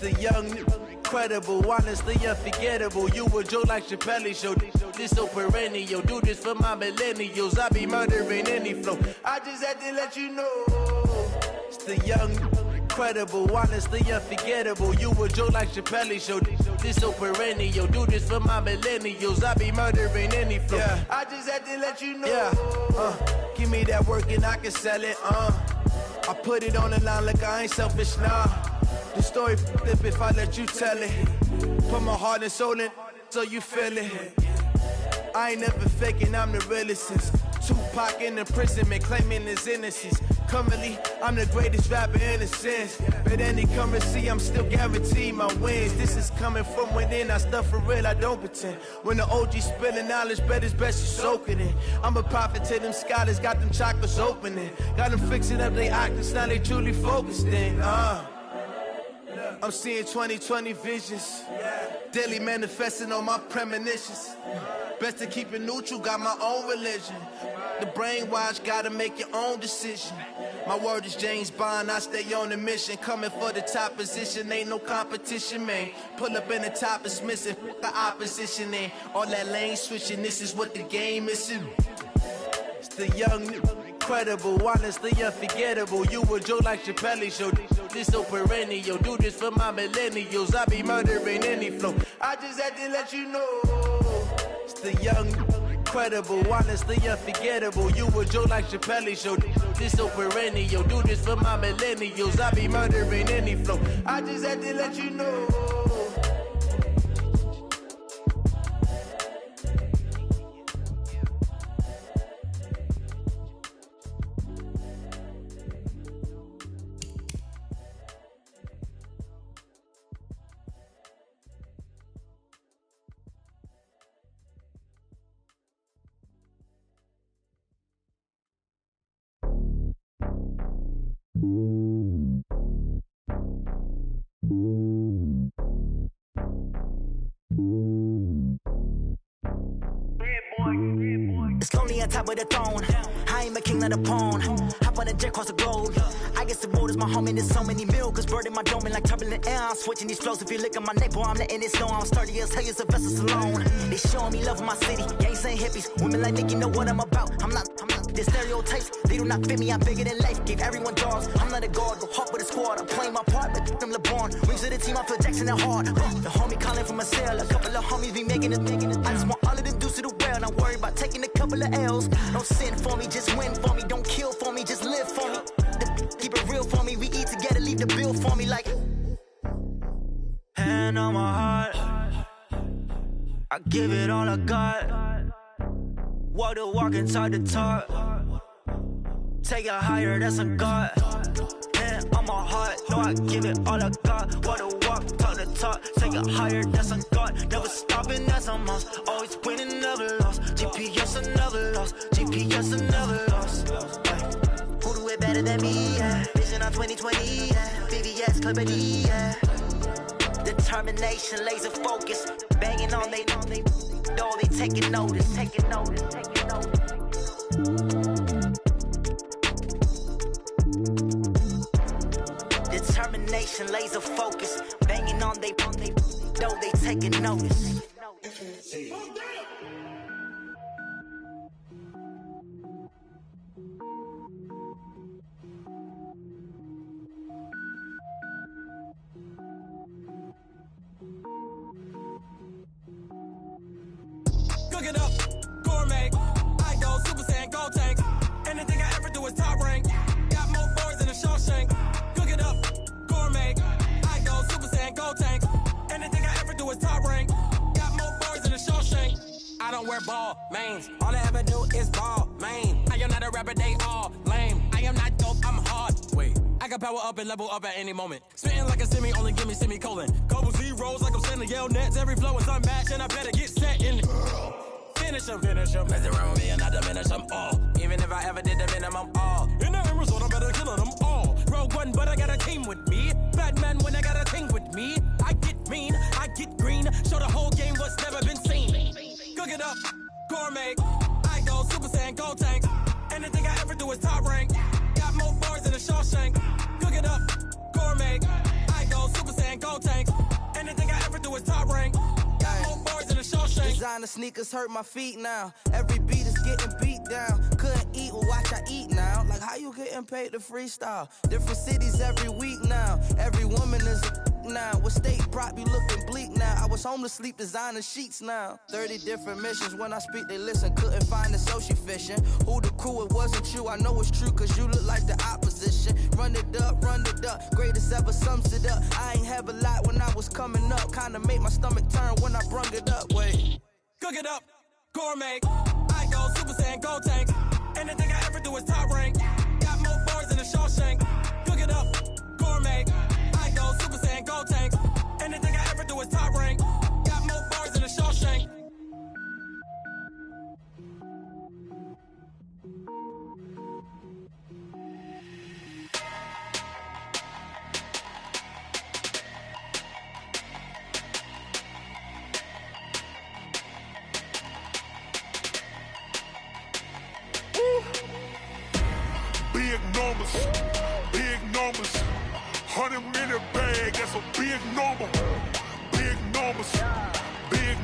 The young, incredible, honestly unforgettable. You a joke like Chappelle Show. This so perennial. Do this for my millennials. I be murdering any flow. I just had to let you know. It's the young, incredible, honestly unforgettable. You a joke like Chappelle Show. This so perennial. Do this for my millennials. I be murdering any flow. Yeah. I just had to let you know. Yeah. Give me that work and I can sell it. I put it on the line like I ain't selfish, nah. The story flip if I let you tell it. Put my heart and soul in so you feel it. I ain't never faking, I'm the realest since Tupac in imprisonment, claiming his innocence. Currently, I'm the greatest rapper in a sense. But any currency, I'm still guaranteed my wins. This is coming from within, I stuff for real, I don't pretend. When the OG spilling knowledge, bet it's best you soak it in. I'm a prophet to them scholars, got them chakras opening. Got them fixing up they octaves, now they truly focused in. I'm seeing 2020 visions, daily manifesting on my premonitions. Best to keep it neutral, got my own religion. The brainwash, gotta make your own decision. My word is James Bond, I stay on a mission. Coming for the top position, ain't no competition, man. Pull up in the top is missing, the opposition in. All that lane switching, this is what the game is. It's the young, incredible, honestly unforgettable. You a joke like Chappelle Show. This so perennial. Do this for my millennials. I be murdering any flow. I just had to let you know. It's the young, incredible, honestly unforgettable. You a joke like Chappelle Show. This so perennial. Do this for my millennials. I be murdering any flow. I just had to let you know. It's lonely on top of the throne. I ain't a king of the pawn. Hop on a jet across the globe. I guess the road is my home and there's so many milk. Bird in my dome and like turbulent air. I'm switching these flows. If you look at my neck, boy, I'm letting it snow. I'm sturdy as hell, it's a vessel alone. They showing me love in my city. Gangs saying hippies. Women like Nicki know what I'm about. I'm not the stereotypes. They do not fit me. I'm bigger than life. Gave everyone dogs. I'm not a guard. Go hard with a squad. I'm playing my part, but them LeBron. Rings of the team, I feel Jackson and hard. The homie calling from a cell. A couple of homies be making it. I just want all of them dudes to the well. Not worry about taking a couple of L's. Don't sin for me, just win for me. Don't kill for me, just live for me. Keep it real for me. We eat together, leave the bill for me like. Hand on my heart, I give it all I got. Walk the walk and talk the talk. Take it higher, that's a God. Hand on my heart, no, I give it all I got. Walk the walk, talk the talk. Take it higher, that's a God. Never stopping, that's a must. Always winning, never lost. GPS, I never lost. GPS, I never lost. Who do it better than me? Yeah. Vision on 2020. Yeah. VVS, Clippity. Yeah. Determination, laser focus. Banging on they know they taking notice. Taking notice. Taking notice. Determination, laser focus. Banging on they know they taking notice. Cook it up, gourmet. I go Super Saiyan, gold tank. Anything I ever do is top rank. Got more boards than a Shawshank. Cook it up, gourmet. I go Super Saiyan, gold tank. Anything I ever do is top rank. Got more boards than a Shawshank. I don't wear ball mains. All I ever do is ball main. I am not a rapper, they all lame. I am not dope, I'm hard. Wait, I can power up and level up at any moment. Spitting like a semi, only give me semicolon. Couple zeros like I'm sending yell nets. Every flow is unmatched, and I better get set in. finish them. Mess around with me and I diminish them all. Even if I ever did the minimum, all. In the end result, I'm better killing them all. Rogue One, but I got a team with me. Batman when I got a team with me. I get mean, I get green. Show the whole game what's never been seen. Cook it up, gourmet. I go Super Saiyan, Gold Tank. Anything I ever do is top rank. Got more bars than a Shawshank. Cook it up, gourmet. I go Super Saiyan, Gold Tank. Anything I ever do is top rank. Got more bars than a Shawshank. Designer sneakers hurt my feet now. Every beat is getting beat down. Couldn't eat, well watch I eat now. Like how you getting paid to freestyle? Different cities every week now. Every woman is a now. What state prop you looking bleak now? I was home to sleep designer sheets now. 30 different missions. When I speak they listen. Couldn't find the social fishing. Who the crew? It wasn't you. I know it's true cause you look like the opposition. Run it up. Greatest ever sums it up. I ain't have a lot when I was coming up. Kinda made my stomach turn when I brung it up. Wait. Cook it up, gourmet. I go Super Saiyan, Gold Tank. Anything I ever do is top rank. Got more bars than a Shawshank. Cook it up, gourmet. I go Super Saiyan, Gold Tank. Anything I ever do is top rank. Got more bars than a Shawshank. Big numbers, 100-minute bag, that's a big number. Big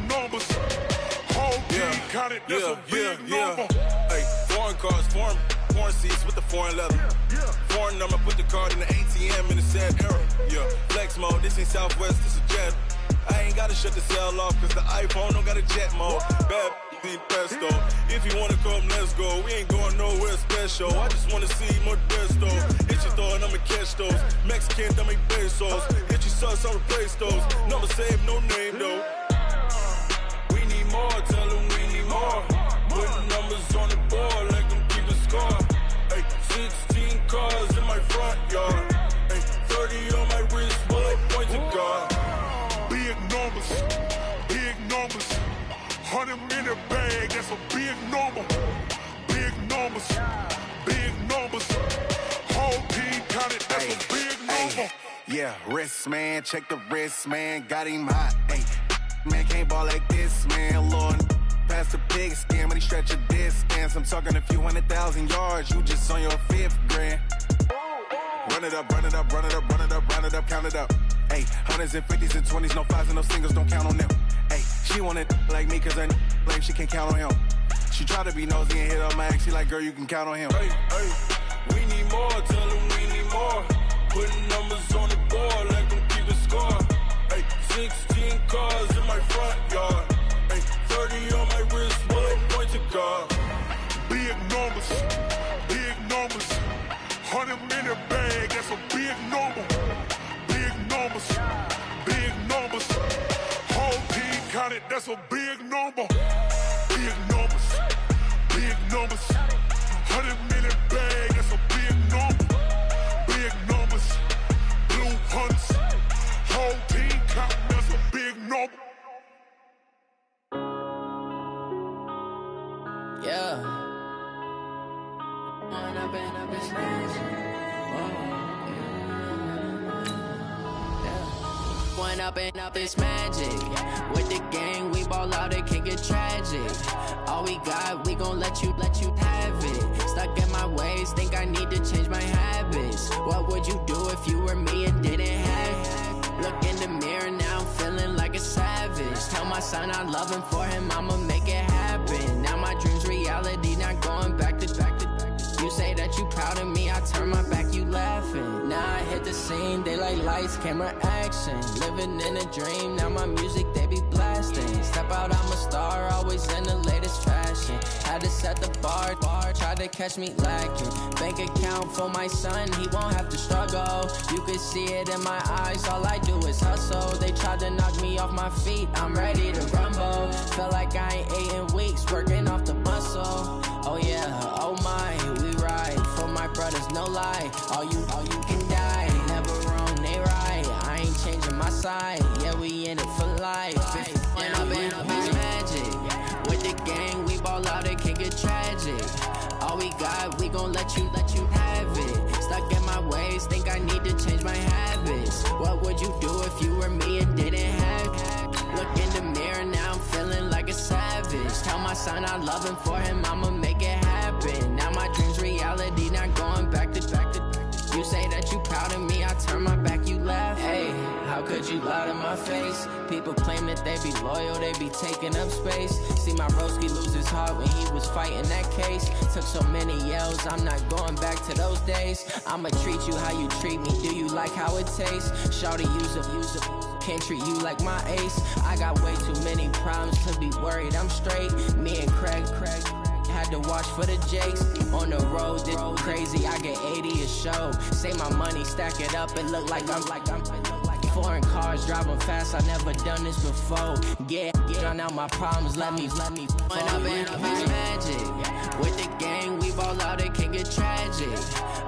numbers, whole team counted, that's a big number. Hey, foreign cars, foreign seats with the foreign leather. Foreign number, put the card in the ATM in the sad era. Yeah, flex mode, this ain't Southwest, this is jet. I ain't gotta shut the cell off, cause the iPhone don't got a jet mode. Bad pesto. If you wanna come, let's go. We ain't going nowhere special. I just wanna see more desto. Hit your thought, I'ma catch those. Mexican, dame pesos. Hit your sauce, I'll replace those. Number save, no name though. We need more, tell them we need more. Putting numbers on the board, let them keep a score. Hey, 16 cars in my front yard. Hey, 30 on my wrist, bullet point to God. Big numbers, 100-minute bag, that's a big number. Big numbers, whole team counted, that's a big number. Yeah, wrist man, check the wrist man, got him hot. Ay, man can't ball like this, man. Lord, past the pig skin when he stretch a distance. I'm talking a few 100,000 yards, you just on your 5th grand. Run it up, count it up. Ay, hundreds and 50s and 20s, no 5s and no singles, don't count on them. Ay, she want it like me cause her lame, she can't count on him. She try to be nosy and hit up my ex, she like, girl, you can count on him. Hey, we need more, tell them we need more. Putting numbers on the board, let them keep a score. Hey, 16 cars in my front yard. Hey, 30 on my wrist, bullet point to God. Big numbers, 100-minute bag, that's a big number. Big numbers, whole team counted, that's a big number. Big numbers, 100-minute bag, that's a big number. Big numbers, blue hunts, whole team counting, that's a big number. Yeah. One up and up, it's magic. With the gang, we ball out, it can get tragic. All we got, we gon' let you have it. Stuck in my ways, think I need to change my habits. What would you do if you were me and didn't have it? Look in the mirror now, I'm feeling like a savage. Tell my son I love him, for him I'ma make it happen. Now my dream's reality, not going back to. You say that you proud of me, I turn my back, you laughing. Now I hit the scene, they like lights, camera, action. Living in a dream, now my music, they be blasting. Step out, I'm a star, always in the latest fashion. Had to set the bar, tried to catch me lacking. Bank account for my son, he won't have to struggle. You can see it in my eyes, all I do is hustle. They tried to knock me off my feet, I'm ready to rumble. Feel like I ain't ate in weeks, working off the muscle. Oh yeah, oh my, we ride for my brothers, no lie. All you can die, never wrong, they right. I ain't changing my side, yeah, we in it for life. When up and up is magic, with the gang gon' let you have it. Stuck in my ways, think I need to change my habits. What would you do if you were me and didn't have it? Look in the mirror, now I'm feeling like a savage. Tell my son I love him, for him I'ma make it happen. Now my dream's reality, not going back to. You say that you proud of me, I turn my back, you laugh. Hey, how could you lie to my face? People claim that they be loyal, they be taking up space. See my broski lose his heart when he was fighting that case. Took so many yells, I'm not going back to those days. I'ma treat you how you treat me, do you like how it tastes? Shawty, use a can't treat you like my ace. I got way too many problems to be worried, I'm straight. Me and Craig had to watch for the Jakes. On the road, this crazy, I get 80 a show. Say my money, stack it up, it look like I'm foreign cars, driving fast, I never done this before. Get on out my problems, let me When I've been magic. With the gang, we ball out, it can get tragic.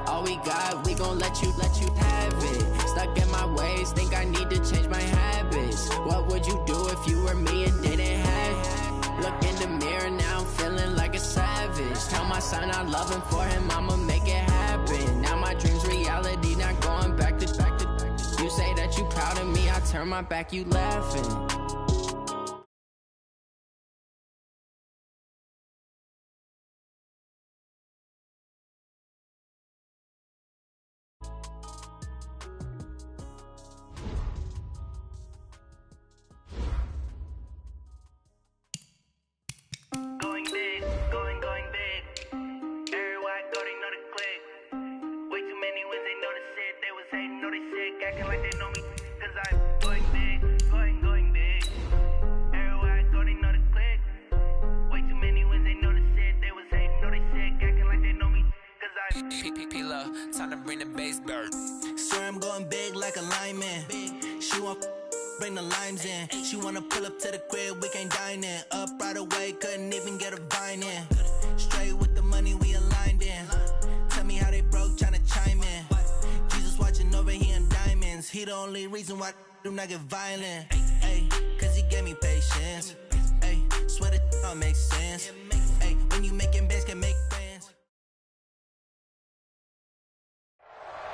All we got, we gon' let you have it. Stuck in my ways, think I need to change my habits. What would you do if you were me and didn't have it? Look in the mirror, now I'm feeling like a savage. Tell my son I love him, for him I'ma make it happen. Now my dream's reality, not going back to. You say that you proud of me, I turn my back, you laughing. Going big, going big. Everywhere I go, they know the click. Way too many wins, they know the shit. They was hating, know they sick, acting like they know me. Cause I'm going big, going big. Everywhere I go, they know the click. Way too many wins, they know the shit. They was hating, know they sick, acting like they know me. Cause I'm P-P-P-Love, time to bring the bass bird. swear I'm going big like a lineman. She want bring the limes in. She wanna pull up to the crib, we can't dine in. Up right away, couldn't even get a vine in. Straight with the money we aligned in. Tell me how they broke, tryna chime in. Jesus watching over here in diamonds. He the only reason why do not get violent. Ay, cause he gave me patience. Ay, swear that all makes sense. Ay, when you making bands can make friends.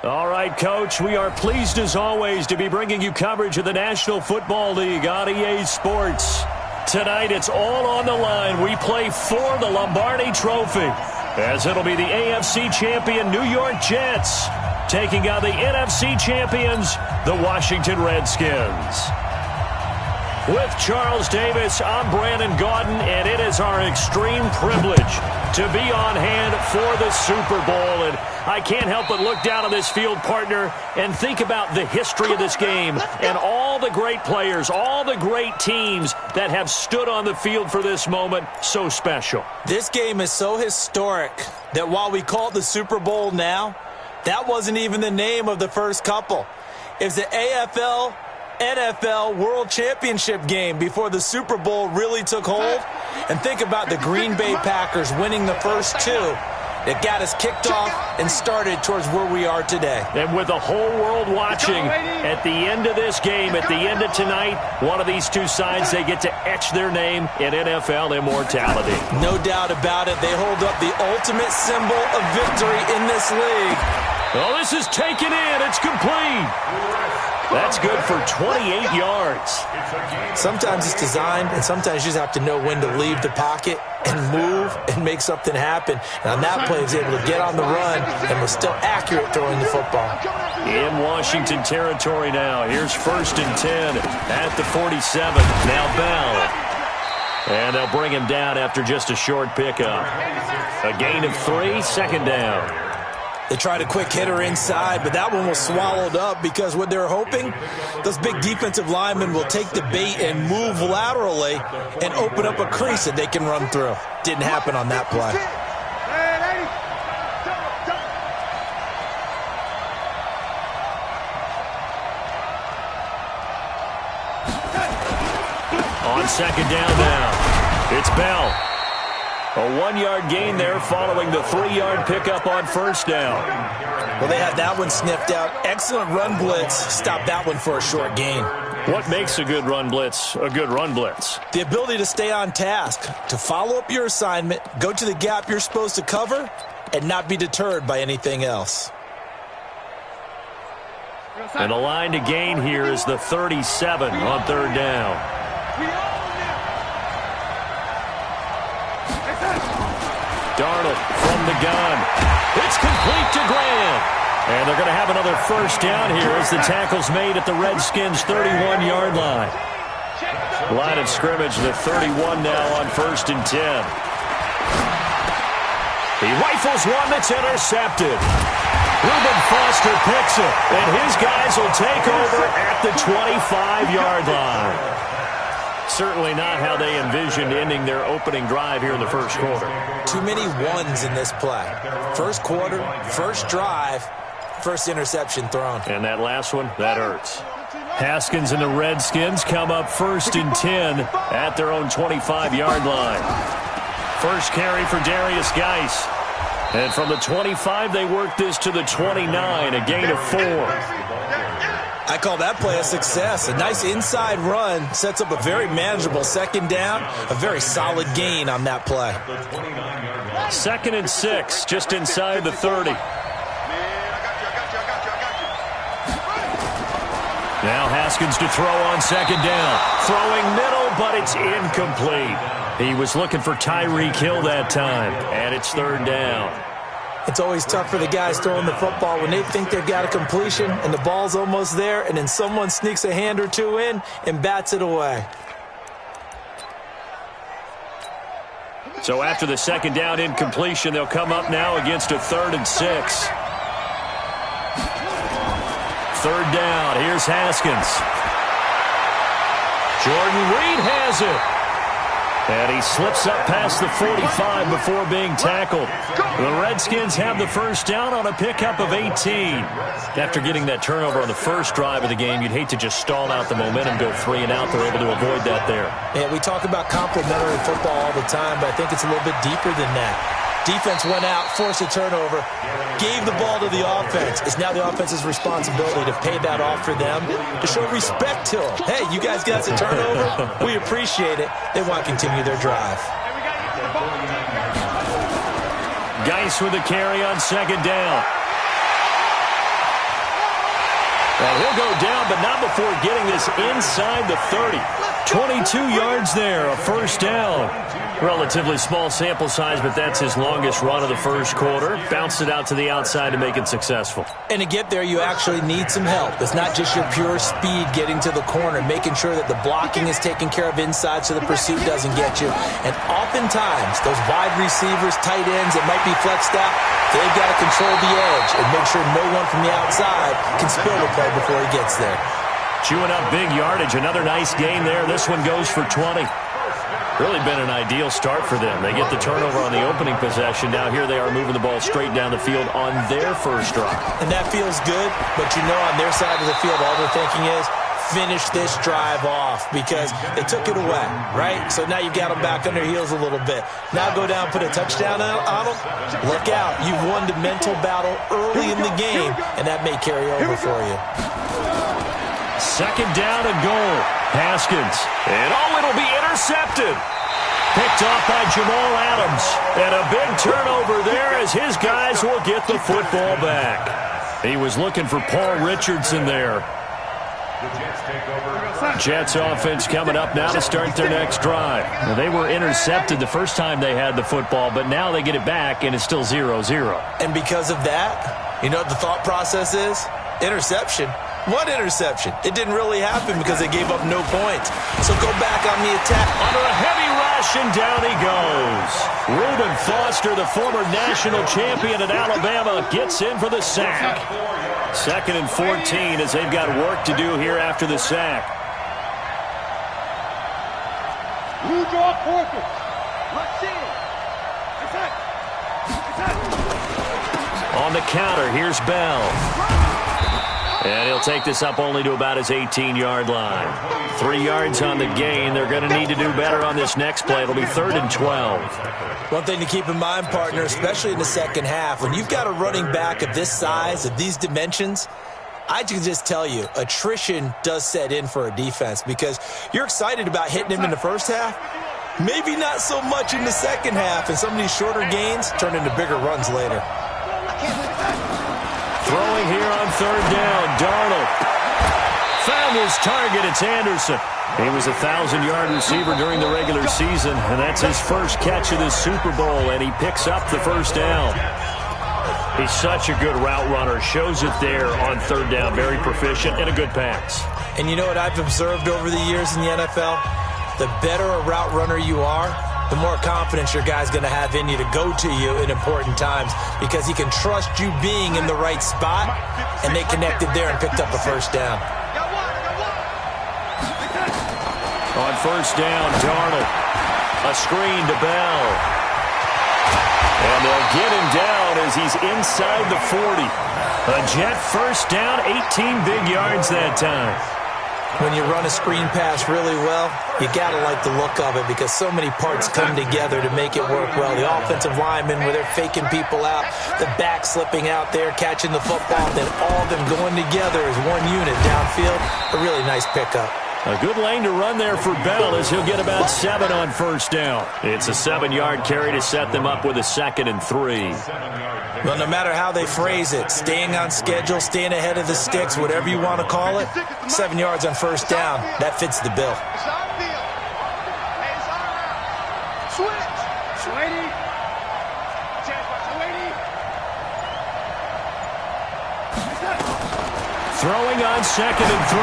All right, Coach, we are pleased as always to be bringing you coverage of the National Football League on EA Sports. Tonight, it's all on the line. We play for the Lombardi Trophy, as it'll be the AFC champion New York Jets taking on the NFC champions, the Washington Redskins. With Charles Davis, I'm Brandon Gaudin, and it is our extreme privilege to be on hand for the Super Bowl. And I can't help but look down on this field, partner, and think about the history of this game and all the great players, all the great teams that have stood on the field for this moment. So special. This game is so historic that while we call it the Super Bowl now, that wasn't even the name of the first couple. It's the AFL NFL World Championship game before the Super Bowl really took hold. And think about the Green Bay Packers winning the first two that got us kicked off and started towards where we are today. And with the whole world watching, at the end of this game, at the end of tonight, one of these two sides, they get to etch their name in NFL immortality. No doubt about it. They hold up the ultimate symbol of victory in this league. Oh, this is taken in. It's complete. That's good for 28 yards. Sometimes it's designed, and sometimes you just have to know when to leave the pocket and move and make something happen. And on that play, he was able to get on the run and was still accurate throwing the football. In Washington territory now. Here's 1st and 10 at the 47. Now Bell. And they'll bring him down after just a short pickup. A gain of 3, 2nd down. They tried a quick hitter inside, but that one was swallowed up because what they're hoping, those big defensive linemen will take the bait and move laterally and open up a crease that they can run through. Didn't happen on that play. On 2nd down now, it's Bell. A 1-yard gain there following the 3-yard pickup on 1st down. Well, they had that one sniffed out. Excellent run blitz. Stopped that one for a short gain. What makes a good run blitz a good run blitz? The ability to stay on task, to follow up your assignment, go to the gap you're supposed to cover, and not be deterred by anything else. And the line to gain here is the 37 on third down. Darnold from the gun. It's complete to Grant. And they're going to have another first down here as the tackle's made at the Redskins' 31-yard line. Line of scrimmage, the 31 now on 1st and 10. He rifles one that's intercepted. Reuben Foster picks it, and his guys will take over at the 25-yard line. Certainly not how they envisioned ending their opening drive here in the first quarter. Too many ones in this play. First quarter, first drive, first interception thrown. And that last one, that hurts. Haskins and the Redskins come up 1st and 10 at their own 25-yard line. First carry for Darius Geis. And from the 25, they work this to the 29, a gain of 4. I call that play a success. A nice inside run sets up a very manageable second down, a very solid gain on that play. 2nd and 6, just inside the 30. Now Haskins to throw on 2nd down. Throwing middle, but it's incomplete. He was looking for Tyreek Hill that time, and it's 3rd down. It's always tough for the guys throwing the football when they think they've got a completion and the ball's almost there, and then someone sneaks a hand or two in and bats it away. So after the 2nd down incompletion, they'll come up now against a 3rd and 6. 3rd down, here's Haskins. Jordan Reed has it. And he slips up past the 45 before being tackled. The Redskins have the first down on a pickup of 18. After getting that turnover on the first drive of the game, you'd hate to just stall out the momentum, go 3 and out. They're able to avoid that there. Yeah, we talk about complementary football all the time, but I think it's a little bit deeper than that. Defense went out, forced a turnover, gave the ball to the offense. It's now the offense's responsibility to pay that off for them, to show respect to them. Hey, you guys got a turnover? We appreciate it. They want to continue their drive. Geis with a carry on 2nd down. And he'll go down, but not before getting this inside the 30. 22 yards there, a first down. Relatively small sample size, but that's his longest run of the first quarter. Bounced it out to the outside to make it successful. And to get there, you actually need some help. It's not just your pure speed getting to the corner, making sure that the blocking is taken care of inside so the pursuit doesn't get you. And oftentimes, those wide receivers, tight ends that might be flexed out, they've got to control the edge and make sure no one from the outside can spill the play before he gets there. Chewing up big yardage. Another nice gain there. This one goes for 20. Really been an ideal start for them. They get the turnover on the opening possession. Now here they are moving the ball straight down the field on their first drive. And that feels good, but you know on their side of the field all they're thinking is finish this drive off because they took it away, right? So now you've got them back on their heels a little bit. Now go down, put a touchdown on them. Look out. You've won the mental battle early in the game, and that may carry over for you. 2nd down and goal. Haskins. And it'll be intercepted. Picked off by Jamal Adams. And a big turnover there as his guys will get the football back. He was looking for Paul Richardson there. Jets offense coming up now to start their next drive. Now, they were intercepted the first time they had the football, but now they get it back, and it's still 0-0. And because of that, you know what the thought process is? Interception. What interception? It didn't really happen because they gave up no points. So go back on the attack. Under a heavy rush, and down he goes. Reuben Foster, the former national champion at Alabama, gets in for the sack. 2nd and 14 as they've got work to do here after the sack. On the counter, here's Bell. And he'll take this up only to about his 18-yard line. 3 yards on the gain. They're going to need to do better on this next play. It'll be 3rd and 12. One thing to keep in mind, partner, especially in the second half, when you've got a running back of this size, of these dimensions, I can just tell you, attrition does set in for a defense because you're excited about hitting him in the first half. Maybe not so much in the second half, and some of these shorter gains turn into bigger runs later. Throwing here on third down, Darnold. Found his target, it's Anderson. He was a 1,000-yard receiver during the regular season, and that's his first catch of this Super Bowl, and he picks up the first down. He's such a good route runner. Shows it there on third down. Very proficient and a good pass. And you know what I've observed over the years in the NFL? The better a route runner you are, the more confidence your guy's going to have in you to go to you in important times because he can trust you being in the right spot, and they connected there and picked up a first down. On first down, Darnold. A screen to Bell. And they'll get him down as he's inside the 40. A Jet first down, 18 big yards that time. When you run a screen pass really well, you got to like the look of it because so many parts come together to make it work well. The offensive linemen, where they're faking people out, the back slipping out there, catching the football, then all of them going together as one unit downfield. A really nice pickup. A good lane to run there for Bell as he'll get about 7 on first down. It's a 7-yard carry to set them up with a 2nd and 3. Well, no matter how they phrase it, staying on schedule, staying ahead of the sticks, whatever you want to call it, 7 yards on first down, that fits the bill. Throwing on 2nd and 3.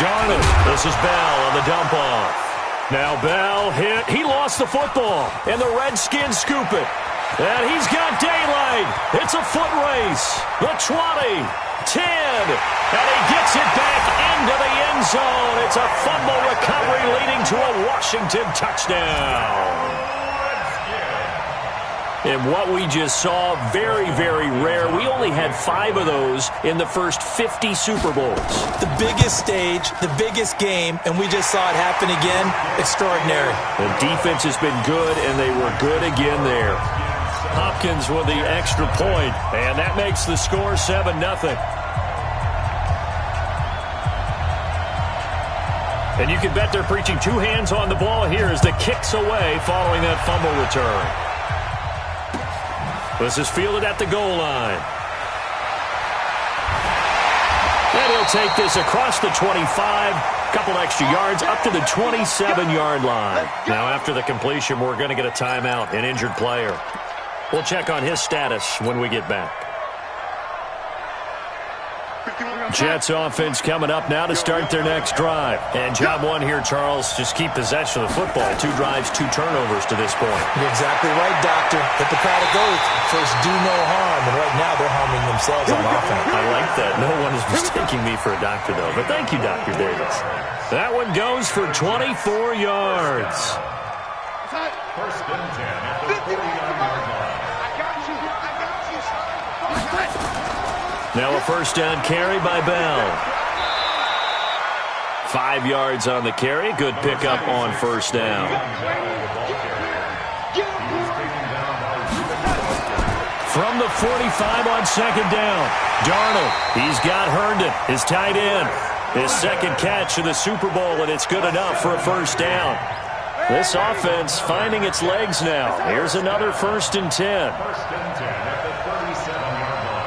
Darnold. This is Bell on the dump off. Now Bell hit. He lost the football. And the Redskins scoop it. And he's got daylight. It's a foot race. The 20. 10. And he gets it back into the end zone. It's a fumble recovery leading to a Washington touchdown. And what we just saw, very, very rare. We only had 5 of those in the first 50 Super Bowls. The biggest stage, the biggest game, and we just saw it happen again. Extraordinary. The defense has been good, and they were good again there. Hopkins with the extra point, and that makes the score 7-0. And you can bet they're preaching 2 hands on the ball here as the kick's away following that fumble return. This is fielded at the goal line. And he'll take this across the 25, couple extra yards, up to the 27-yard line. Now, after the completion, we're going to get a timeout, an injured player. We'll check on his status when we get back. Jets offense coming up now to start their next drive. And job one here, Charles, just keep possession of the football. 2 drives, 2 turnovers to this point. You're exactly right, Doctor. Hippocratic oath. First, do no harm. And right now, they're harming themselves on offense. I like that. No one is mistaking me for a doctor, though. But thank you, Dr. Davis. That one goes for 24 yards. First and 10 at the 40-yard line. Now a first down carry by Bell. 5 yards on the carry. Good pickup on first down. From the 45 on second down. Darnold. He's got Herndon, his tight end. His second catch of the Super Bowl, and it's good enough for a first down. This offense finding its legs now. Here's another 1st and 10. First and 10 at the 37-yard line.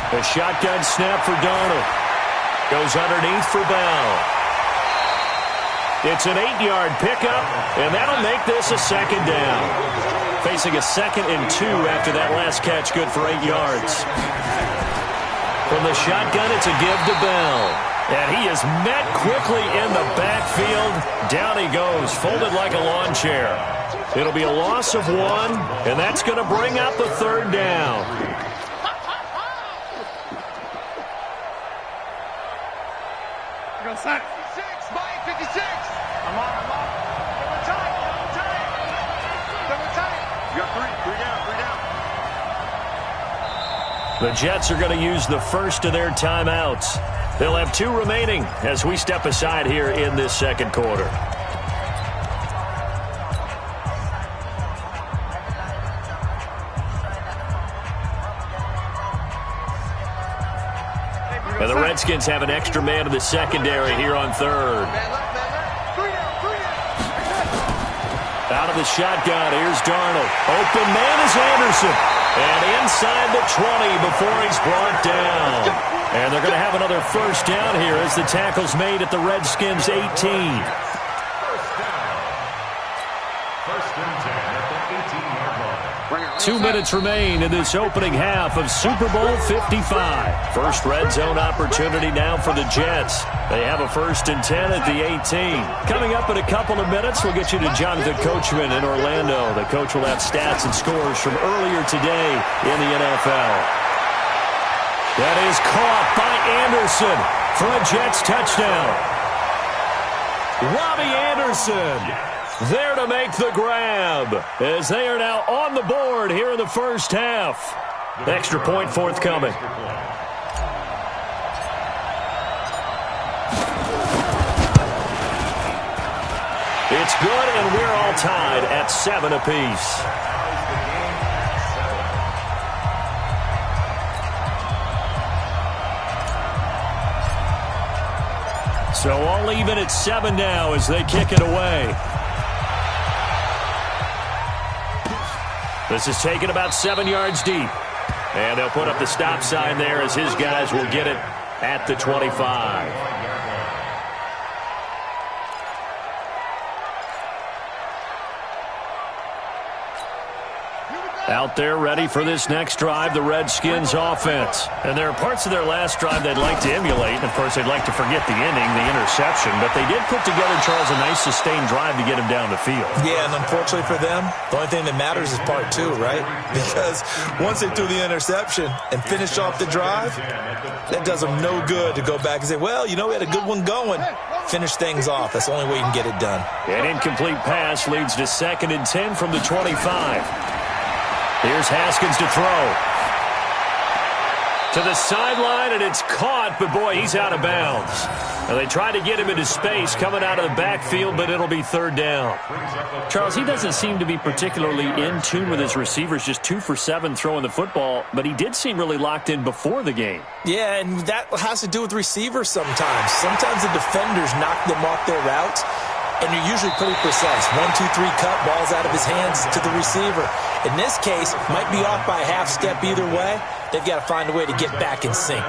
A shotgun snap for Darnold. Goes underneath for Bell. It's an 8-yard pickup, and that'll make this a second down. Facing a 2nd and 2 after that last catch, good for 8 yards. From the shotgun, it's a give to Bell. And he is met quickly in the backfield. Down he goes, folded like a lawn chair. It'll be a loss of 1, and that's going to bring up a 3rd down. Go set. 56, Mike, 56. I'm on. Double tight. You got 3 down. The Jets are going to use the first of their timeouts. They'll have 2 remaining as we step aside here in this second quarter. And the Redskins have an extra man in the secondary here on 3rd. Out of the shotgun, here's Darnold. Open man is Anderson. And inside the 20 before he's brought down. And they're going to have another first down here as the tackle's made at the Redskins' 18. First down. First and 10 at the 18-yard line. 2 minutes remain in this opening half of Super Bowl 55. First red zone opportunity now for the Jets. They have a first and 10 at the 18. Coming up in a couple of minutes, we'll get you to Jonathan Coachman in Orlando. The coach will have stats and scores from earlier today in the NFL. That is caught by Anderson for a Jets touchdown. Robbie Anderson there to make the grab as they are now on the board here in the first half. Extra point forthcoming. It's good, and we're all tied at 7 apiece. So all even at 7 now as they kick it away. This is taken about 7 yards deep. And they'll put up the stop sign there as his guys will get it at the 25. Out there ready for this next drive, the Redskins offense. And there are parts of their last drive they'd like to emulate. And, of course, they'd like to forget the inning, the interception. But they did put together, Charles, a nice sustained drive to get him down the field. Yeah, and unfortunately for them, the only thing that matters is part 2, right? Because once they threw the interception and finished off the drive, that does them no good to go back and say, well, you know, we had a good one going. Finish things off. That's the only way you can get it done. An incomplete pass leads to 2nd and 10 from the 25. Here's Haskins to throw. To the sideline, and it's caught, but boy, he's out of bounds. Now, they try to get him into space coming out of the backfield, but it'll be 3rd down. Charles, he doesn't seem to be particularly in tune with his receivers, just 2 for 7 throwing the football, but he did seem really locked in before the game. Yeah, and that has to do with receivers sometimes. Sometimes the defenders knock them off their routes, and you're usually pretty precise. 1, 2, 3 cut, balls out of his hands to the receiver. In this case, might be off by a half step either way. They've got to find a way to get back in sync.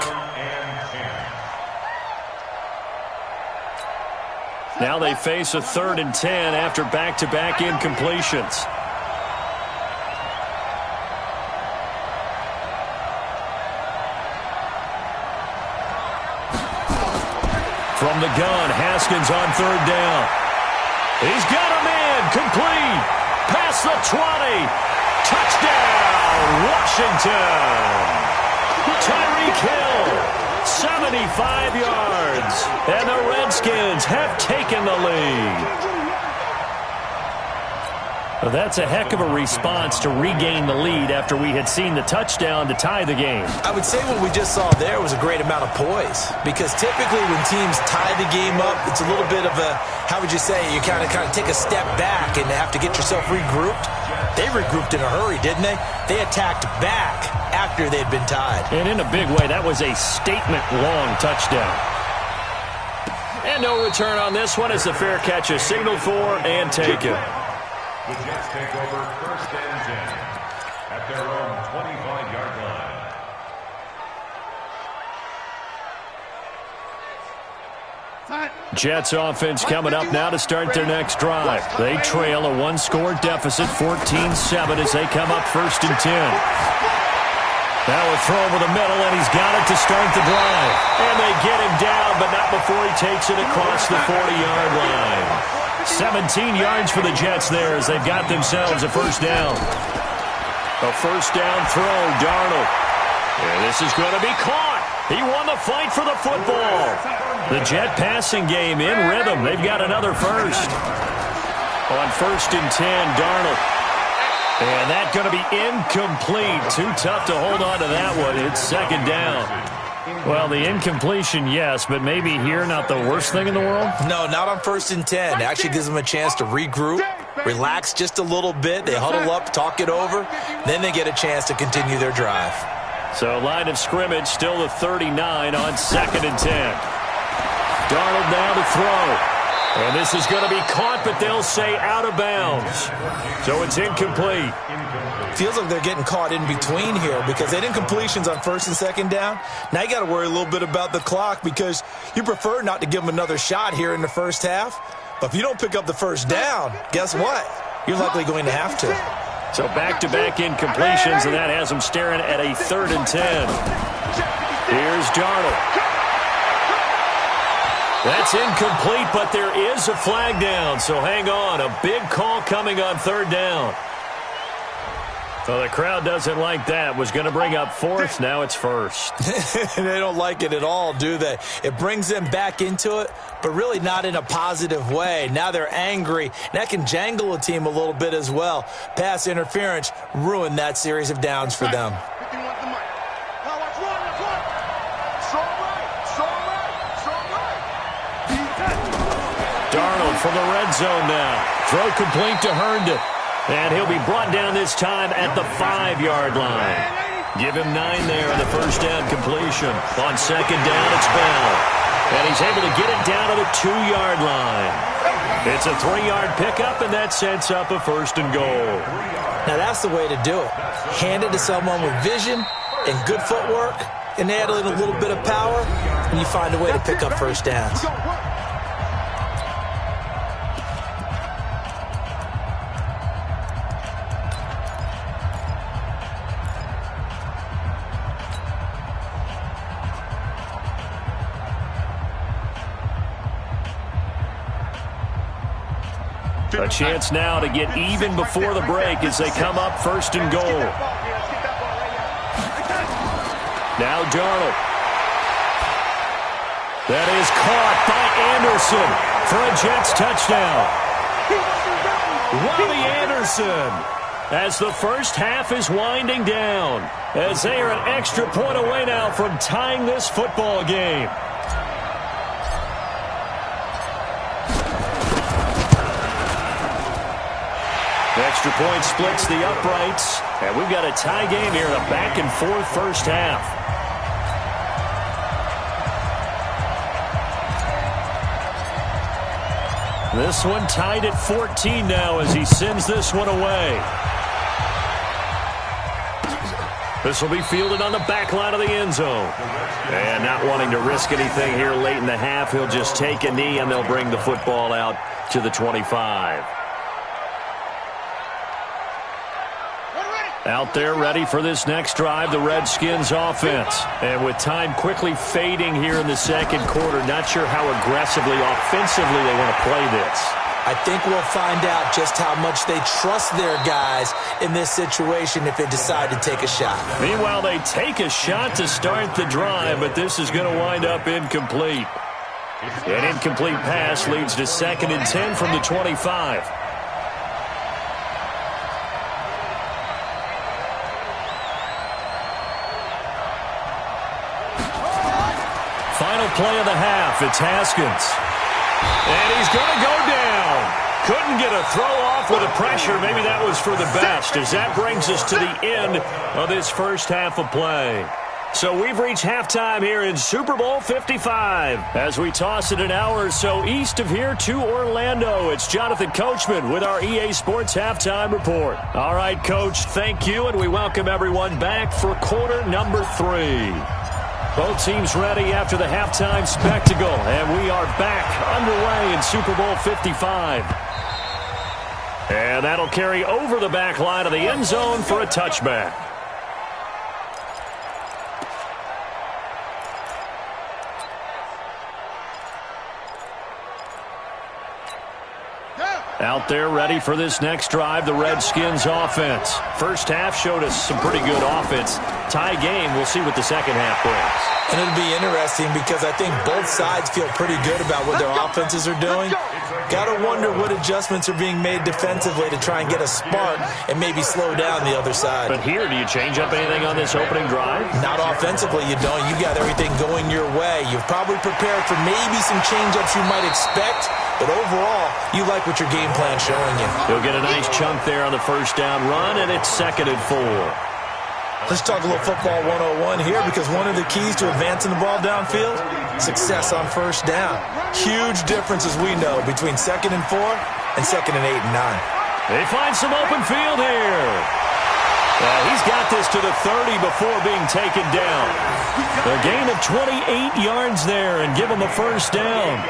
Now they face a 3rd and 10 after back-to-back incompletions. From the gun, Haskins on 3rd down. He's got a man, complete, past the 20, touchdown, Washington. Tyreek Hill, 75 yards, and the Redskins have taken the lead. Well, that's a heck of a response to regain the lead after we had seen the touchdown to tie the game. I would say what we just saw there was a great amount of poise, because typically when teams tie the game up, it's a little bit of a, how would you say, you kind of take a step back and have to get yourself regrouped. They regrouped in a hurry, didn't they? They attacked back after they'd been tied. And in a big way, that was a statement-long touchdown. And no return on this one as the fair catch is signaled for and taken. The Jets take over 1st and 10 at their own 25-yard line. Jets offense coming up now to start their next drive. They trail a 1-score deficit, 14-7 as they come up 1st and 10. Now a throw over the middle, and he's got it to start the drive. And they get him down, but not before he takes it across the 40-yard line. 17 yards for the Jets there as they've got themselves a 1st down. A 1st down throw, Darnold. And this is going to be caught. He won the fight for the football. The Jet passing game in rhythm. They've got another first. On 1st and 10, Darnold. And that's going to be incomplete. Too tough to hold on to that one. It's 2nd down. Well, the incompletion, yes, but maybe here not the worst thing in the world? No, not on 1st and 10. It actually gives them a chance to regroup, relax just a little bit. They huddle up, talk it over. Then they get a chance to continue their drive. So line of scrimmage still the 39 on 2nd and 10. Darnold now to throw. And this is going to be caught, but they'll say out of bounds. So it's incomplete. Feels like they're getting caught in between here because they didn't completions on first and second down. Now you got to worry a little bit about the clock because you prefer not to give them another shot here in the first half. But if you don't pick up the first down, guess what? You're likely going to have to. So back-to-back incompletions, and that has them staring at a 3rd and 10. Here's Darnold. That's incomplete, but there is a flag down, so hang on. A big call coming on 3rd down. Well, the crowd doesn't like that. Was going to bring up 4th. Now it's 1st. They don't like it at all, do they? It brings them back into it, but really not in a positive way. Now they're angry. That can jangle a team a little bit as well. Pass interference ruined that series of downs for them. Darnold from the red zone now. Throw complete to Herndon. And he'll be brought down this time at the 5-yard line. Give him 9 there on the first down completion. On second down, it's Bell. And he's able to get it down to the 2-yard line. It's a 3-yard pickup, and that sets up a 1st and goal. Now that's the way to do it. Hand it to someone with vision and good footwork, and add in a little bit of power, and you find a way to pick up first downs. A chance now to get even before the break as they come up 1st and goal. Now Darnold. That is caught by Anderson for a Jets touchdown. Robbie Anderson, as the first half is winding down, as they are an extra point away now from tying this football game. Extra point splits the uprights, and we've got a tie game here in a back-and-forth first half. This one tied at 14 now as he sends this one away. This will be fielded on the back line of the end zone. And not wanting to risk anything here late in the half, he'll just take a knee, and they'll bring the football out to the 25. Out there ready for this next drive, the Redskins offense. And with time quickly fading here in the second quarter, not sure how aggressively, offensively they want to play this. I think we'll find out just how much they trust their guys in this situation if they decide to take a shot. Meanwhile, they take a shot to start the drive, but this is going to wind up incomplete. An incomplete pass leads to 2nd and 10 from the 25. Final play of the half, it's Haskins. And he's going to go down. Couldn't get a throw off with the pressure. Maybe that was for the best, as that brings us to the end of this first half of play. So we've reached halftime here in Super Bowl 55. As we toss it an hour or so east of here to Orlando, it's Jonathan Coachman with our EA Sports Halftime Report. All right, Coach, thank you, and we welcome everyone back for quarter number 3. Both teams ready after the halftime spectacle, and we are back underway in Super Bowl 55. And that'll carry over the back line of the end zone for a touchback. Out there ready for this next drive, the Redskins offense. First half showed us some pretty good offense. Tie game, we'll see what the second half brings. And it'll be interesting because I think both sides feel pretty good about what their offenses are doing. Got to wonder what adjustments are being made defensively to try and get a spark and maybe slow down the other side. But here, do you change up anything on this opening drive? Not offensively, you don't. You got everything going your way. You've probably prepared for maybe some change-ups you might expect, but overall, you like what your game plan's showing you. He'll get a nice chunk there on the first down run, and it's 2nd and 4. Let's talk a little football 101 here, because one of the keys to advancing the ball downfield, success on first down. Huge difference, as we know, between 2nd and 4 and 2nd and 8 and 9. They find some open field here. He's got this to the 30 before being taken down. A gain of 28 yards there and give him a first down.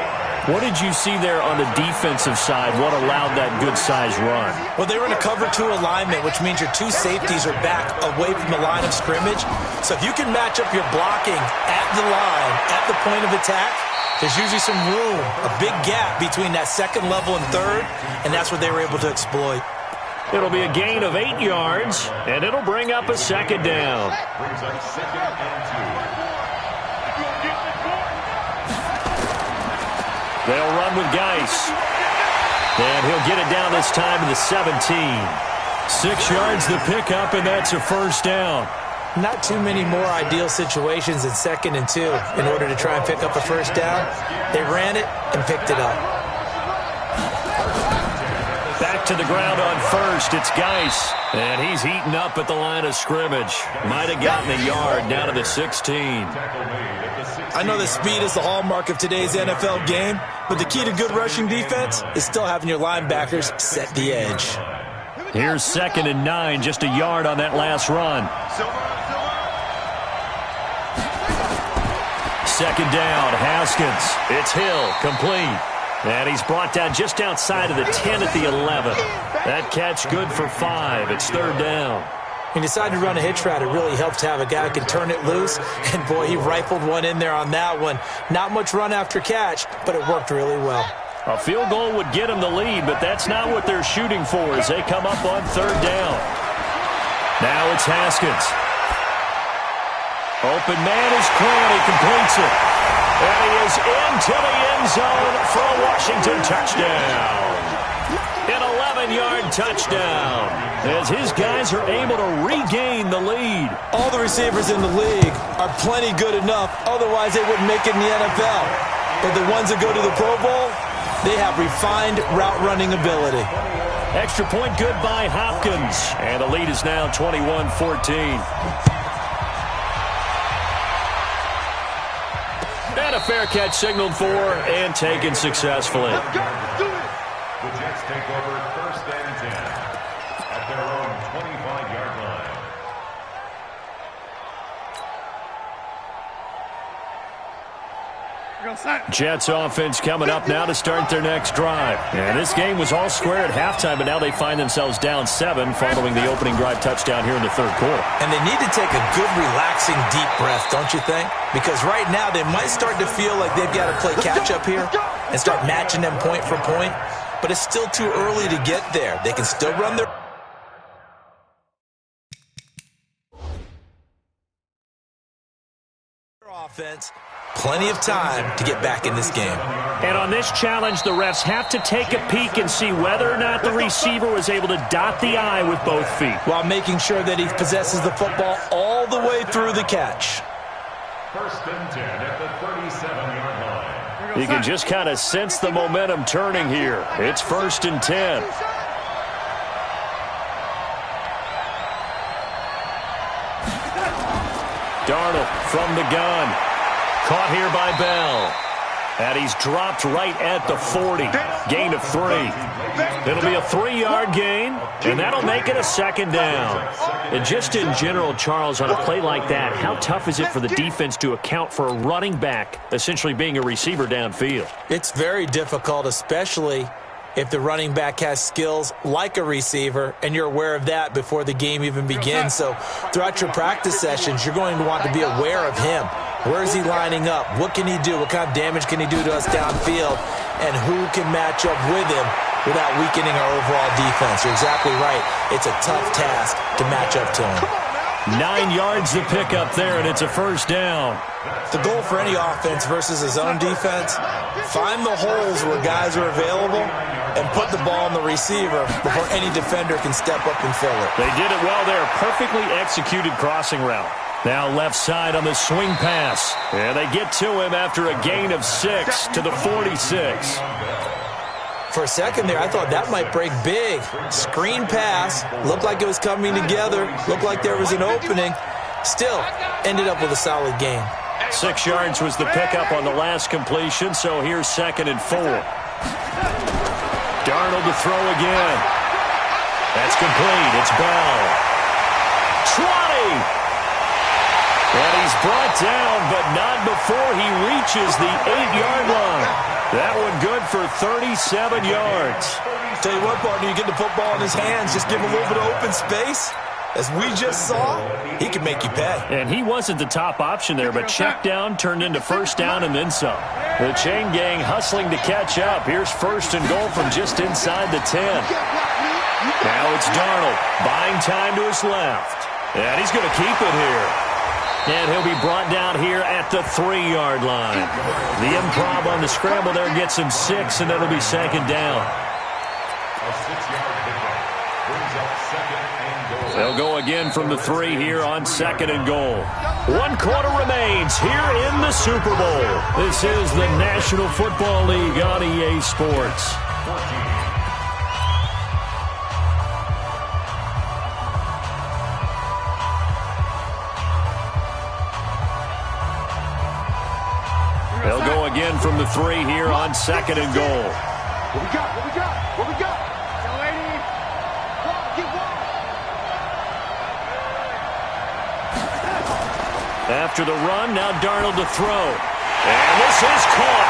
What did you see there on the defensive side? What allowed that good-sized run? Well, they were in a cover 2 alignment, which means your 2 safeties are back away from the line of scrimmage. So if you can match up your blocking at the line, at the point of attack, there's usually some room, a big gap between that 2nd level and 3rd, and that's what they were able to exploit. It'll be a gain of 8 yards, and it'll bring up a 2nd down. Brings up 2nd and 2. They'll run with Geis. And he'll get it down this time to the 17. 6 yards the pickup, and that's a first down. Not too many more ideal situations in 2nd and 2 in order to try and pick up a first down. They ran it and picked it up. Back to the ground on first. It's Geis. And he's heating up at the line of scrimmage. Might have gotten a yard down to the 16. I know that speed is the hallmark of today's NFL game, but the key to good rushing defense is still having your linebackers set the edge. Here's 2nd and 9, just a yard on that last run. 2nd down, Haskins. It's Hill, complete. And he's brought down just outside of the 10 at the 11. That catch good for 5. It's 3rd down. He decided to run a hitch route. It really helped to have a guy who can turn it loose. And, boy, he rifled one in there on that one. Not much run after catch, but it worked really well. A field goal would get him the lead, but that's not what they're shooting for as they come up on 3rd down. Now it's Haskins. Open man is Grant. He completes it. And he is into the end zone for a Washington touchdown. An 11-yard touchdown as his guys are able to regain the lead. All the receivers in the league are plenty good enough. Otherwise, they wouldn't make it in the NFL. But the ones that go to the Pro Bowl, they have refined route-running ability. Extra point good by Hopkins. And the lead is now 21-14. And a fair catch signaled for and taken successfully. The Jets take over 1st and 10 at their own 25-yard line. Jets offense coming up now to start their next drive. And this game was all square at halftime, but now they find themselves down 7 following the opening drive touchdown here in the 3rd quarter. And they need to take a good, relaxing, deep breath, don't you think? Because right now they might start to feel like they've got to play catch-up here and start matching them point for point. But it's still too early to get there. They can still run their offense. Plenty of time to get back in this game. And on this challenge, the refs have to take a peek and see whether or not the receiver was able to dot the I with both feet, while making sure that he possesses the football all the way through the catch. 1st and 10 at the 37-yard line. You can just kind of sense the momentum turning here. It's 1st and 10. Darnold from the gun. Caught here by Bell. And he's dropped right at the 40. Gain of 3. It'll be a 3-yard gain, and that'll make it a 2nd down. And just in general, Charles, on a play like that, how tough is it for the defense to account for a running back essentially being a receiver downfield? It's very difficult, especially if the running back has skills like a receiver, and you're aware of that before the game even begins. So throughout your practice sessions, you're going to want to be aware of him. Where is he lining up? What can he do? What kind of damage can he do to us downfield? And who can match up with him without weakening our overall defense? You're exactly right. It's a tough task to match up to him. 9 yards to pick up there, and it's a 1st down. The goal for any offense versus his own defense, find the holes where guys are available and put the ball on the receiver before any defender can step up and fill it. They did it well there. Perfectly executed crossing route. Now left side on the swing pass. And they get to him after a gain of 6 to the 46. For a second there, I thought that might break big. Screen pass, looked like it was coming together, looked like there was an opening. Still, ended up with a solid game. 6 yards was the pickup on the last completion, so here's 2nd and 4. Darnold to throw again. That's complete. It's Bell. 20! And he's brought down, but not before he reaches the 8-yard line. That one good for 37 yards. Tell you what, partner, you get the football in his hands, just give him a little bit of open space. As we just saw, he can make you pay. And he wasn't the top option there, but check down turned into first down and then some. The chain gang hustling to catch up. Here's 1st and goal from just inside the 10. Now it's Darnold, buying time to his left. And he's going to keep it here. And he'll be brought down here at the 3-yard line. The improv on the scramble there gets him 6, and it'll be 2nd down. A 6-yard pickup brings up 2nd and goal. They'll go again from the 3 here on 2nd and goal. 1 quarter remains here in the Super Bowl. This is the National Football League on EA Sports. 14. They'll go again from the 3 here on 2nd and goal. What we got? What we got? What we got? After the run, now Darnold to throw. And this is caught.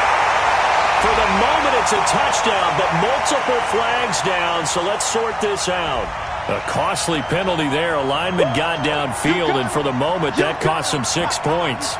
For the moment, it's a touchdown, but multiple flags down, so let's sort this out. A costly penalty there. A lineman got downfield, and for the moment, that cost him 6 points.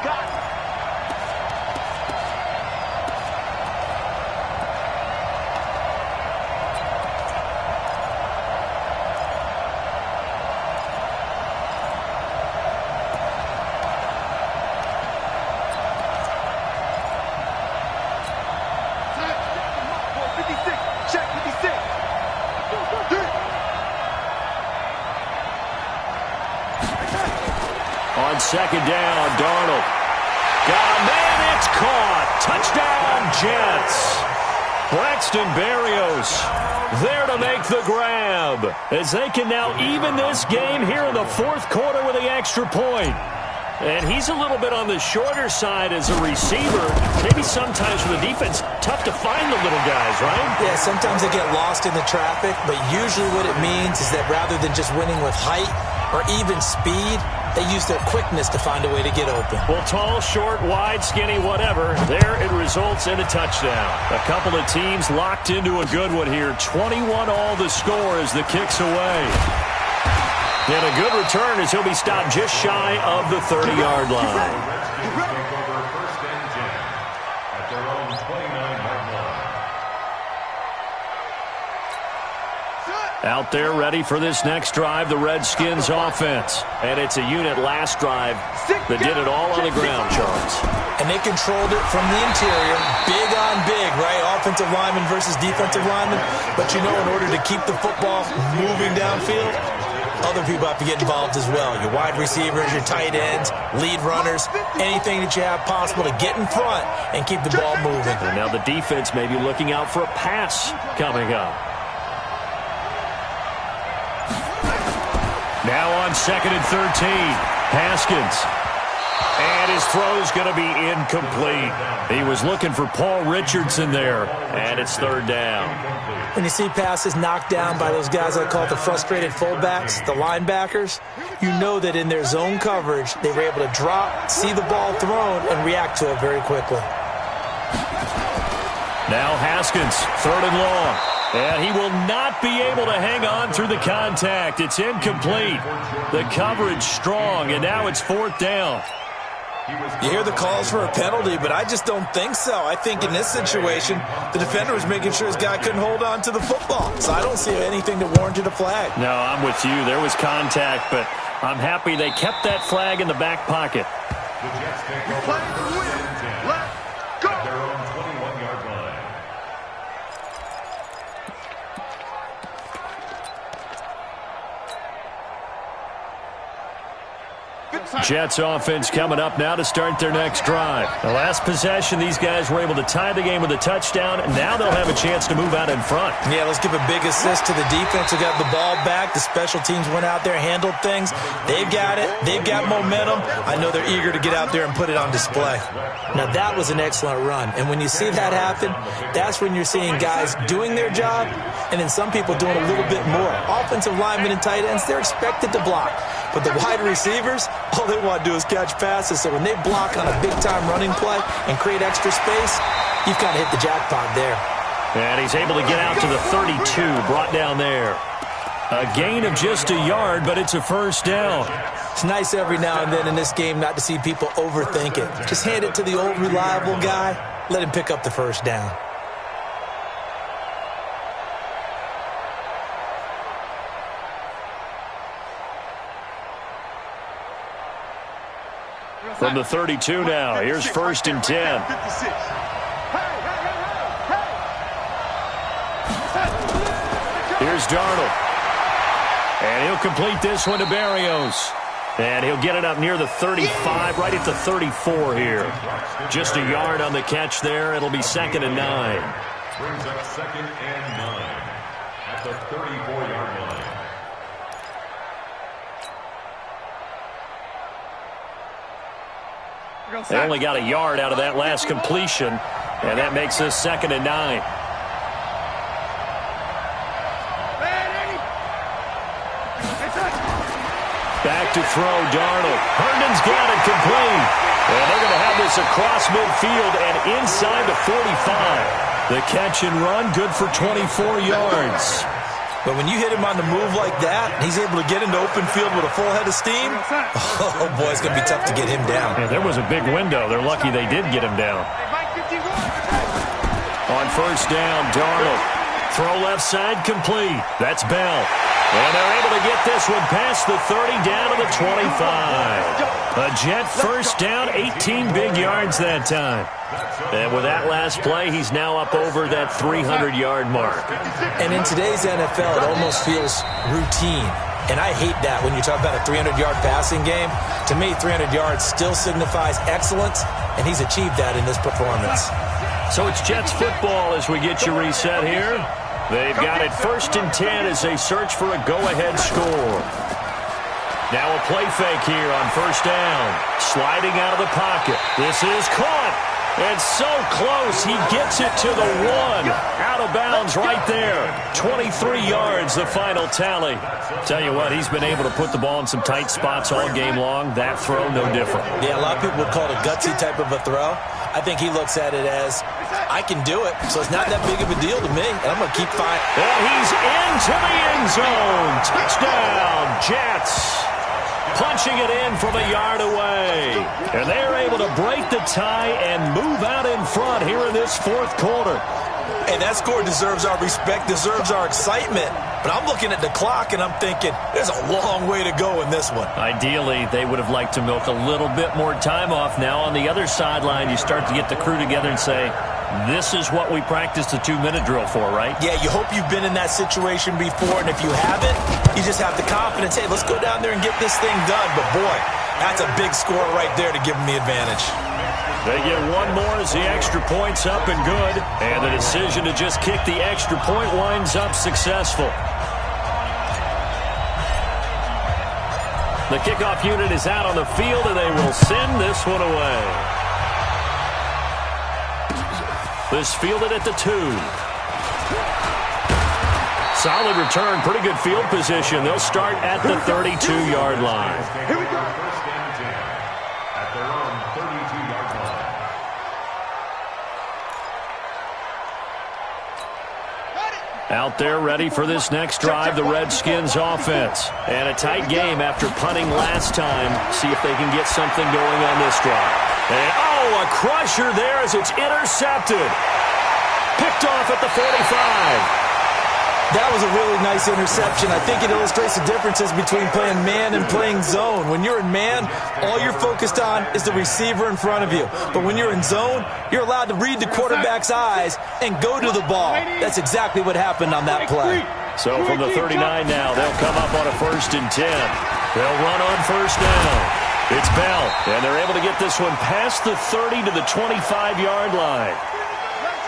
On 2nd down, Darnold. Got a man, it's caught. Touchdown, Jets. Braxton Berrios there to make the grab, as they can now even this game here in the 4th quarter with the extra point. And he's a little bit on the shorter side as a receiver. Maybe sometimes for the defense, tough to find the little guys, right? Yeah, sometimes they get lost in the traffic, but usually what it means is that rather than just winning with height or even speed, they use their quickness to find a way to get open. Well, tall, short, wide, skinny, whatever, there it results in a touchdown. A couple of teams locked into a good one here. 21-all the score as the kick's away. And a good return as he'll be stopped just shy of the 30-yard line. Redskins take over 1st and 10 at their own 29-yard line. Out there ready for this next drive, the Redskins offense. And it's a unit last drive that did it all on the ground, Charles. And they controlled it from the interior, big on big, right? Offensive lineman versus defensive lineman. But you know, in order to keep the football moving downfield, other people have to get involved as well. Your wide receivers, your tight ends, lead runners, anything that you have possible to get in front and keep the ball moving. And now the defense may be looking out for a pass coming up. Now on 2nd and 13, Haskins. And his throw's going to be incomplete. He was looking for Paul Richardson there, and it's 3rd down. When you see passes knocked down by those guys I call the frustrated fullbacks, the linebackers, you know that in their zone coverage, they were able to drop, see the ball thrown, and react to it very quickly. Now Haskins, 3rd and long. And he will not be able to hang on through the contact. It's incomplete. The coverage strong, and now it's 4th down. You hear the calls for a penalty, but I just don't think so. I think in this situation, the defender was making sure his guy couldn't hold on to the football. So I don't see anything that warranted a flag. No, I'm with you. There was contact, but I'm happy they kept that flag in the back pocket. The Jets take over 1st and 10 at their own 21-yard line. Jets offense coming up now to start their next drive. The last possession, these guys were able to tie the game with a touchdown, and now they'll have a chance to move out in front. Yeah, let's give a big assist to the defense who got the ball back. The special teams went out there, handled things. They've got it. They've got momentum. I know they're eager to get out there and put it on display. Now, that was an excellent run, and when you see that happen, that's when you're seeing guys doing their job and then some people doing a little bit more. Offensive linemen and tight ends, they're expected to block. But the wide receivers, all they want to do is catch passes. So when they block on a big-time running play and create extra space, you've kind of hit the jackpot there. And he's able to get out to the 32, brought down there. A gain of just a yard, but it's a first down. It's nice every now and then in this game not to see people overthink it. Just hand it to the old reliable guy. Let him pick up the first down. From the 32 now, here's 1st and 10. Here's Darnold. And he'll complete this one to Berrios. And he'll get it up near the 35, right at the 34 here. Just a yard on the catch there. It'll be 2nd and 9. Brings up 2nd and 9 at the 34-yard line. They only got a yard out of that last completion, and that makes this 2nd and 9. Back to throw, Darnold. Herndon's got it complete. And they're going to have this across midfield and inside the 45. The catch and run, good for 24 yards. But when you hit him on the move like that, he's able to get into open field with a full head of steam, oh, boy, it's going to be tough to get him down. Yeah, there was a big window. They're lucky they did get him down. On 1st down, Darnold. Throw left side complete. That's Bell. And they're able to get this one past the 30 down to the 25. A Jet first down, 18 big yards that time. And with that last play, he's now up over that 300-yard mark. And in today's NFL, it almost feels routine. And I hate that when you talk about a 300-yard passing game. To me, 300 yards still signifies excellence, and he's achieved that in this performance. So it's Jets football as we get you reset here. They've got it 1st and 10 as they search for a go-ahead score. Now a play fake here on 1st down. Sliding out of the pocket. This is caught. And so close, he gets it to the 1. Out of bounds right there. 23 yards, the final tally. Tell you what, he's been able to put the ball in some tight spots all game long. That throw, no different. Yeah, a lot of people would call it a gutsy type of a throw. I think he looks at it as, I can do it, so it's not that big of a deal to me, and I'm going to keep fighting. And he's into the end zone. Touchdown, Jets. Punching it in from a yard away. And they're able to break the tie and move out in front here in this 4th quarter. And that score deserves our respect, deserves our excitement. But I'm looking at the clock, and I'm thinking, there's a long way to go in this one. Ideally, they would have liked to milk a little bit more time off. Now, on the other sideline, you start to get the crew together and say, this is what we practiced the 2-minute drill for, right? Yeah, you hope you've been in that situation before, and if you haven't, you just have the confidence, hey, let's go down there and get this thing done. But, boy, that's a big score right there to give them the advantage. They get one more as the extra point's up and good. And the decision to just kick the extra point winds up successful. The kickoff unit is out on the field, and they will send this one away. This fielded at the 2. Solid return, pretty good field position. They'll start at the 32-yard line. Here we go. 1st and 10 at their own 32-yard line. Out there ready for this next drive, the Redskins offense. And a tight game after punting last time. See if they can get something going on this drive. And, oh, a crusher there as it's intercepted. Picked off at the 45. That was a really nice interception. I think it illustrates the differences between playing man and playing zone. When you're in man, all you're focused on is the receiver in front of you. But when you're in zone, you're allowed to read the quarterback's eyes and go to the ball. That's exactly what happened on that play. So from the 39 now, they'll come up on a 1st and 10. They'll run on 1st down. It's Bell, and they're able to get this one past the 30 to the 25-yard line.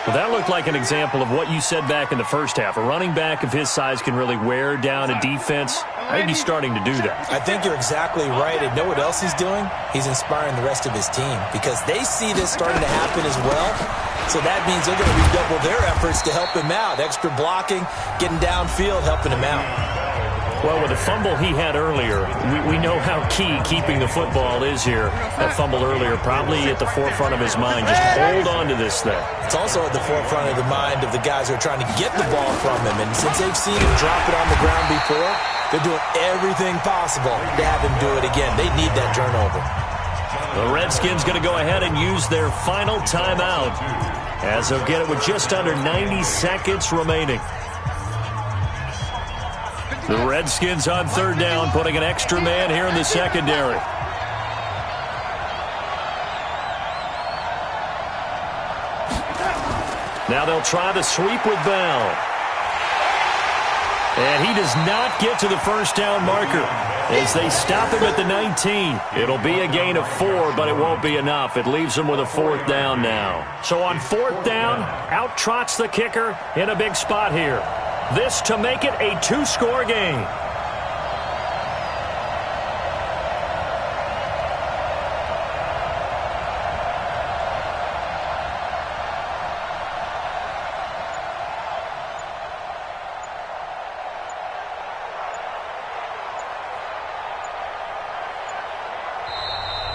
Well, that looked like an example of what you said back in the first half. A running back of his size can really wear down a defense. I think he's starting to do that. I think you're exactly right. And know what else he's doing? He's inspiring the rest of his team because they see this starting to happen as well. So that means they're going to redouble their efforts to help him out. Extra blocking, getting downfield, helping him out. Well, with the fumble he had earlier, we know how key keeping the football is here. That fumble earlier probably at the forefront of his mind. Just hold on to this thing. It's also at the forefront of the mind of the guys who are trying to get the ball from him. And since they've seen him drop it on the ground before, they're doing everything possible to have him do it again. They need that turnover. The Redskins going to go ahead and use their final timeout as they'll get it with just under 90 seconds remaining. The Redskins on third down, putting an extra man here in the secondary. Now they'll try the sweep with Bell. And he does not get to the first down marker as they stop him at the 19. It'll be a gain of 4, but it won't be enough. It leaves them with a fourth down now. So on fourth down, out trots the kicker in a big spot here. This to make it a 2-score game.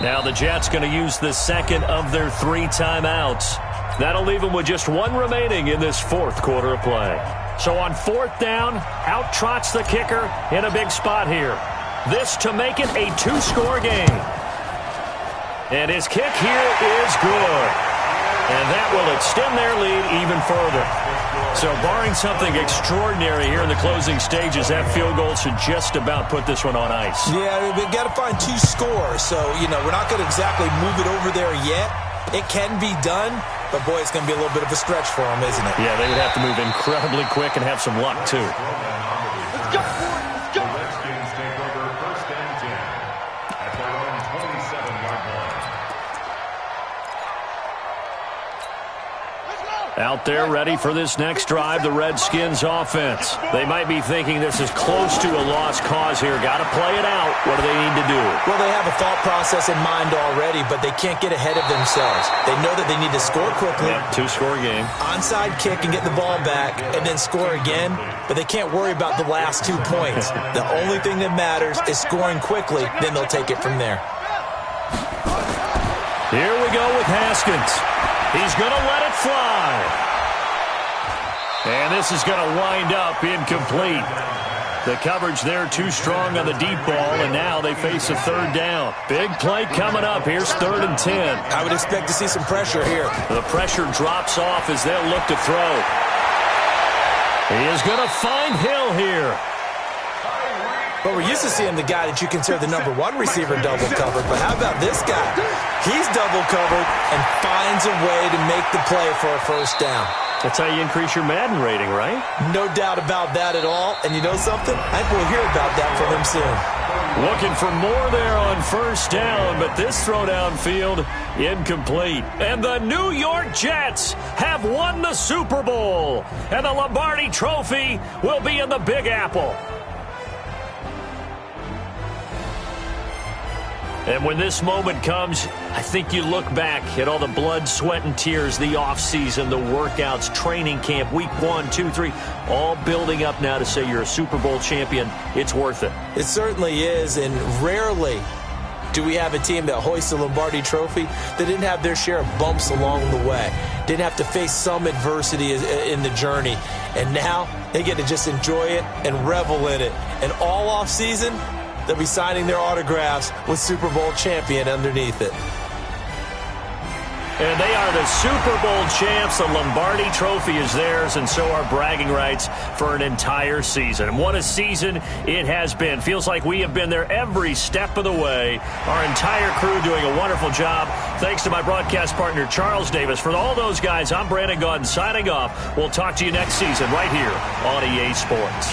Now the Jets going to use the second of their 3 timeouts. That'll leave them with just 1 remaining in this fourth quarter of play. So on fourth down, out trots the kicker in a big spot here. This to make it a 2-score game. And his kick here is good. And that will extend their lead even further. So barring something extraordinary here in the closing stages, that field goal should just about put this one on ice. Yeah, we've got to find 2 scores. So, we're not going to exactly move it over there yet. It can be done, but, boy, it's going to be a little bit of a stretch for them, isn't it? Yeah, they would have to move incredibly quick and have some luck, too. Let's go. The Redskins take over first and 10 at their own 27-yard line. Out there ready for this next drive, the Redskins offense. They might be thinking this is close to a lost cause here. Got to play it out. What do they need to do? Well, they have a thought process in mind already, but they can't get ahead of themselves. They know that they need to score quickly. Yeah, 2-score game. Onside kick and get the ball back and then score again, but they can't worry about the last 2 points. The only thing that matters is scoring quickly, then they'll take it from there. Here we go with Haskins. He's going to let it fly. And this is going to wind up incomplete. The coverage there too strong on the deep ball, and now they face a third down. Big play coming up. Here's 3rd and 10. I would expect to see some pressure here. The pressure drops off as they'll look to throw. He is going to find Hill here. But we're used to seeing the guy that you consider the number 1 receiver double covered. But how about this guy? He's double covered and finds a way to make the play for a first down. That's how you increase your Madden rating, right? No doubt about that at all. And you know something? I think we'll hear about that from him soon. Looking for more there on first down, but this throw downfield incomplete. And the New York Jets have won the Super Bowl. And the Lombardi Trophy will be in the Big Apple. And when this moment comes, I think you look back at all the blood, sweat, and tears, the offseason, the workouts, training camp, week 1, 2, 3, all building up now to say you're a Super Bowl champion. It's worth it. It certainly is, and rarely do we have a team that hoists a Lombardi Trophy that didn't have their share of bumps along the way, didn't have to face some adversity in the journey, and now they get to just enjoy it and revel in it. And all offseason, they'll be signing their autographs with Super Bowl champion underneath it. And they are the Super Bowl champs. The Lombardi Trophy is theirs, and so are bragging rights for an entire season. And what a season it has been. Feels like we have been there every step of the way. Our entire crew doing a wonderful job. Thanks to my broadcast partner, Charles Davis. For all those guys, I'm Brandon Gaudin signing off. We'll talk to you next season right here on EA Sports.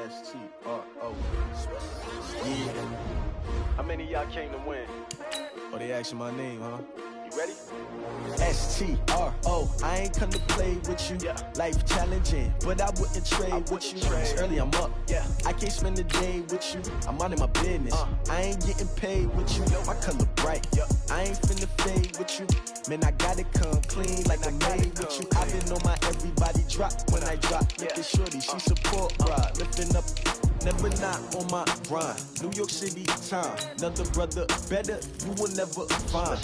S-T-R-O. Yeah. How many of y'all came to win? Oh, they asking my name, huh? You ready? S-T-R-O. I ain't come to play with you. Yeah. Life challenging, but I wouldn't trade with you. It's early, I'm up. Yeah. I can't spend the day with you. I'm out of my business. I ain't getting paid with you. My color bright. I ain't finna fade with you. Man, I gotta come clean like I made with you. I've been on my everybody drop when I drop. Look at shorty, she support rod. Lifting up, never not on my grind. New York City time, another brother better, you will never find.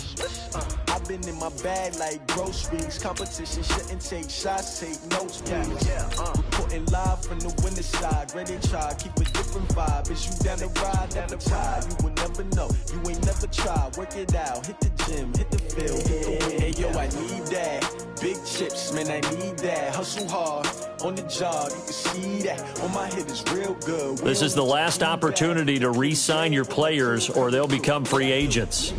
I've been in my bag like groceries. Competition shouldn't take shots, take notes, please. Reporting live from the winter side. Ready to try, keep a different vibe. Is you down the ride? Never try. You will never know. You ain't never tried. Work it out. Hit the gym, hit the field, hit the wind. Hey yo, I need that. Big chips, man, I need that. Hustle hard on the job. You can see that. On my head is real good. This is the last opportunity to re-sign your players, or they'll become free agents.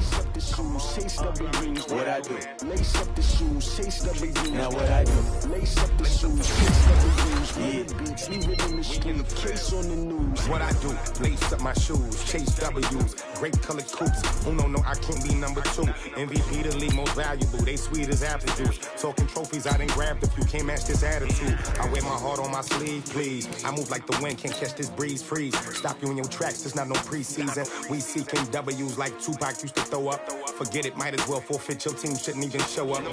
What I do? Lace up the shoes, chase W's. Now what I do? Lace up the shoes, chase W's. Yeah, beats, leave it in the street, case on the news. What I do? Lace up my shoes, chase W's. Great colored coops. Oh no, I can't be number 2. MVP the league most valuable. They sweet as apple juice. Talking trophies, I done grabbed a few. Can't match this attitude. I wear my heart on my sleeve, please. I move like the wind, can't catch this breeze. Freeze. Stop you in your tracks. It's not no preseason. We seeking W's like Tupac used to throw up. Forget it, might as well forfeit. Your team shouldn't even show up.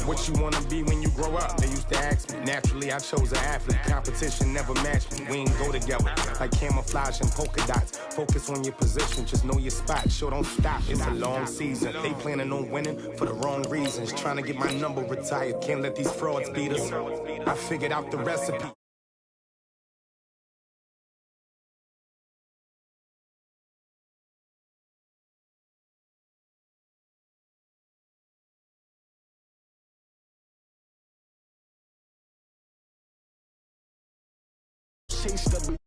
What you wanna be when you grow up? They used to ask me. Naturally, I chose an athlete. Competition never matched me. We ain't go together like camouflage and polka dots. Focus on your position, just know your spot. Sure, don't stop. It's a long season. They planning on winning for the wrong reasons. Trying to get my number retired. Can't let these frauds beat us. I figured out the recipe. Chase W.